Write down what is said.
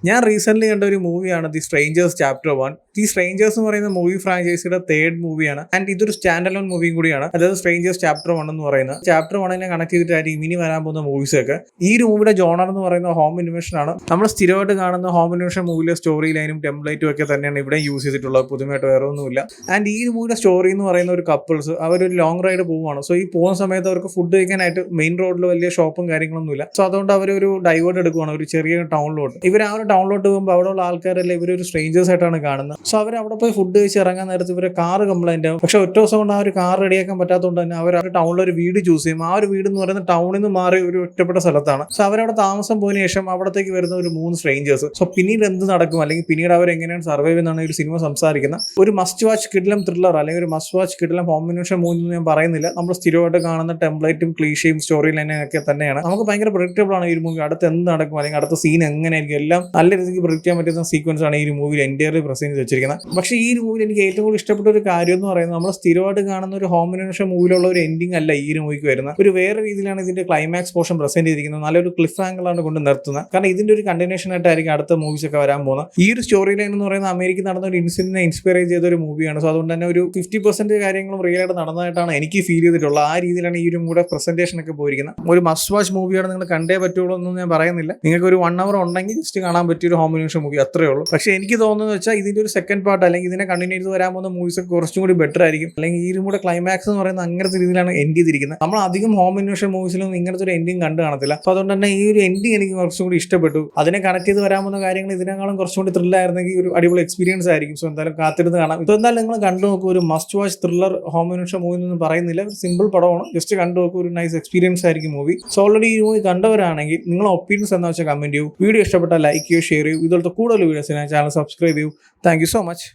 ഞാൻ റീസെന്റ് കണ്ട ഒരു മൂവിയാണ് the strangers chapter 1. The strangers എന്ന് പറയുന്ന മൂവി ഫ്രാഞ്ചൈസിയുടെ തേർഡ് മൂവിയാണ് ആൻഡ് ഇതൊരു സ്റ്റാൻഡ് അലോൺ മൂവിയും കൂടിയാണ്. അതായത് സ്ട്രേഞ്ചേഴ്സ് ചാപ്റ്റർ 1 എന്ന് പറയുന്നത് ചാപ്റ്റർ 1 കണക്ട് ചെയ്തിട്ടായിരിക്കും ഇനി വരാൻ പോകുന്ന മൂവീസ് ഒക്കെ. ഈ ഒരു മൂവിയുടെ ജോണർ എന്ന് പറയുന്ന ഹോം ഇൻവെഷൻ ആണ്. നമ്മൾ സ്ഥിരമായിട്ട് കാണുന്ന ഹോം ഇൻവെഷൻ മൂവിയിലെ സ്റ്റോറി ലൈനും ടെംപ്ലേറ്റും ഒക്കെ തന്നെയാണ് ഇവിടെ യൂസ് ചെയ്തിട്ടുള്ളത്. പുതുമായിട്ട് വേറെ ഒന്നുമില്ല. ആൻഡ് ഈ മൂവിയുടെ സ്റ്റോറി എന്ന് പറയുന്ന ഒരു കപ്പിൾസ് അവരൊരു ലോങ് റൈഡ് പോവുകയാണ്. സോ ഈ പോകുന്ന സമയത്ത് അവർക്ക് ഫുഡ് കഴിക്കാനായിട്ട് മെയിൻ റോഡിൽ വലിയ ഷോപ്പും കാര്യങ്ങളൊന്നുമില്ല. സോ അതുകൊണ്ട് അവരൊരു ഡൈവേർട്ട് എടുക്കുകയാണ് ഒരു ചെറിയ ടൗണിലോട്ട്. ഇവർ ആ ഒരു ടൗണിലോട്ട് പോകുമ്പോൾ അവിടെയുള്ള ആൾക്കാരെല്ലാം ഇവരൊരു സ്ട്രേഞ്ചേഴ്സ് ആയിട്ടാണ് കാണുന്നത്. സോ അവർ അവിടെ പോയി ഫുഡ് കഴിച്ച് ഇറങ്ങാൻ നേരത്ത് ഇവരെ കാർ കംപ്ലൈന്റ് ആവും. പക്ഷെ ഒറ്റ ദിവസം കൊണ്ട് ആ ഒരു കാർ റെഡിയാക്കാൻ പറ്റാത്തതുകൊണ്ട് തന്നെ അവർ ടൗണിൽ ഒരു വീട് ചൂസ് ചെയ്യും. ആ ഒരു വീട് എന്ന് പറയുന്നത് ടൗണിൽ നിന്ന് മാറി ഒരു ഒറ്റപ്പെട്ട സ്ഥലത്താണ്. സോ അവരവിടെ താമസം പോയതിനു ശേഷം അവിടത്തേക്ക് വരുന്ന ഒരു 3 സ്ട്രേഞ്ചേഴ്സ്. സോ പിന്നീട് എന്ത് നടക്കും അല്ലെങ്കിൽ പിന്നീട് അവർ എങ്ങനെയാണ് സർവൈവ് എന്നാണ് ഒരു സിനിമ സംസാരിക്കുന്നത്. ഒരു മസ്റ്റ് വാച്ച് കിഡിലം ത്രില്ലർ അല്ലെങ്കിൽ ഒരു മസ്റ്റ് വാച്ച് കിഡിലം കോമ്പിനേഷൻ മൂവി ഞാൻ പറയുന്നില്ല. നമ്മൾ സ്ഥിരമായിട്ട് കാണുന്ന ടെംപ്ലേറ്റും ക്ലീഷയും സ്റ്റോറി ലൈനും ഒക്കെ തന്നെയാണ്. നമുക്ക് ഭയങ്കര പ്രെഡിക്റ്റബിൾ ആണ് ഈ ഒരു മൂവി. അടുത്ത് എന്ത് നടക്കും അല്ലെങ്കിൽ അടുത്ത സീൻ എങ്ങനെയായിരിക്കും എല്ലാം നല്ല രീതിക്ക് പ്രെഡിക്റ്റ് ചെയ്യാൻ പറ്റുന്ന സീക്വൻസ് ആണ് ഈ ഒരു മൂവിയിൽ എൻ്റയർലി പ്രസന്റ് ചെയ്ത് വെച്ചിരിക്കുന്നത്. പക്ഷേ ഈ ഒരു മൂവിയിൽ എനിക്ക് ഏറ്റവും കൂടുതൽ ഇഷ്ടപ്പെട്ട ഒരു കാര്യം എന്ന് പറയുന്നത് നമ്മൾ സ്ഥിരമായിട്ട് കാണുന്ന ഒരു ഹോം ഇൻവെഷൻ മൂവിയിലുള്ള ഒരു എൻഡിങ് അല്ല ഈ ഒരു മൂവിക്ക് വരുന്നത്. ഒരു വേറെ രീതിയിലാണ് ഇതിന്റെ ക്ലൈമാക്സ് പോർഷൻ പ്രസന്റ് ചെയ്തിരിക്കുന്നത്. നല്ലൊരു ക്ലിഫ് ആംഗിളാണ് കൊണ്ട് നിർത്തുന്നത്. കാരണം ഇതിന്റെ ഒരു കണ്ടിന്യൂഷൻ ആയിട്ടായിരിക്കും അടുത്ത മൂവീസ് ഒക്കെ വരാൻ പോകുന്നത്. ഈ ഒരു സ്റ്റോറി ലൈൻ എന്ന് പറയുന്നത് അമേരിക്കയിൽ നടന്ന ഒരു ഇൻസിഡന്റിനെ ഇൻസ്പയർ ചെയ്ത ഒരു മൂവിയാണ്. സോ അതുകൊണ്ട് തന്നെ ഒരു 50% കാര്യങ്ങളും റിയൽ ആയിട്ട് നടന്നതായിട്ടാണ് എനിക്ക് ഫീൽ ചെയ്തിട്ടുള്ളത്. ആ രീതിയിലാണ് ഈ ഒരു മൂവിയുടെ പ്രസന്റേഷൻ ഒക്കെ പോയിരിക്കുന്നത്. ഒരു മസ്റ്റ് വാച്ച് മൂവിയാണ്, നിങ്ങൾ കണ്ടേ പറ്റുള്ളൂ എന്നൊന്നും ഞാൻ പറയുന്നില്ല. നിങ്ങൾക്ക് ഒരു 1 hour ഉണ്ടെങ്കിൽ ജസ്റ്റ് കാണാൻ പറ്റിയ ഒരു ഹോം ഇൻവെഷൻ മൂവി അത്രേ ഉള്ളൂ. പക്ഷേ എനിക്ക് തോന്നുന്നത് വെച്ചാൽ ഇതിന്റെ ഒരു സെക്കൻഡ് പാർട്ട് അല്ലെങ്കിൽ ഇതിനെ കണ്ടിന്യൂ ചെയ്ത് വരാൻ പോകുന്ന മൂവീസ് ഒക്കെ കുറച്ചും കൂടി ബെറ്റർ ആയിരിക്കും. അല്ലെങ്കിൽ ഈ ഒരു കൂടെ ക്ലൈമാക്സ് എന്ന് പറയുന്നത് അങ്ങനത്തെ രീതിയിലാണ് എൻഡ് ചെയ്തിരിക്കുന്നത്. നമ്മൾ അധികം ഹോം ഇൻവെഷൻ മൂവീസിലൊന്നും ഇങ്ങനത്തെ ഒരു എൻഡിങ് കണ്ടു കാണത്തില്ല. സോ അതുകൊണ്ട് തന്നെ ഈ ഒരു എൻഡിങ് എനിക്ക് കുറച്ചും കൂടി ഇഷ്ടപ്പെട്ടു. അതിനെ കണക്ട് ചെയ്ത് വരാൻ പോകുന്ന കാര്യങ്ങൾ ഇതിനേക്കാളും കുറച്ചും കൂടി ത്രില്ലായിരുന്നെങ്കിൽ ഒരു അടിപൊളി എക്സ്പീരിയൻസ് ആയിരിക്കും. സോ എന്തായാലും കാത്തിരുന്ന് കാണാം. ഇപ്പോൾ എന്തായാലും നിങ്ങൾ കണ്ടു നോക്കൂ. ഒരു must watch thriller home invasion movie എന്നൊന്നും പറയുന്നില്ല. സിമ്പിൾ പടമാണ്. ജസ്റ്റ് കണ്ടു നോക്കൂ. ഒരു നൈസ് എക്സ്പീരിയൻസ് ആയിരിക്കും മൂവി. സോ ഓൾറെഡി ഈ മൂവി കണ്ടവരാണെങ്കിൽ നിങ്ങളെ ഒപ്പീനിയൻസ് എന്താ വെച്ചാൽ കമന്റ് ചെയ്യൂ. വീഡിയോ ഇഷ്ടപ്പെട്ടാൽ ലൈക്ക് ചെയ്യൂ, ഷെയർ ചെയ്യൂ. ഇതുപോലത്തെ കൂടുതൽ വീഡിയോസിനായി ചാനൽ സബ്സ്ക്രൈബ് ചെയ്യൂ. Thank you so much.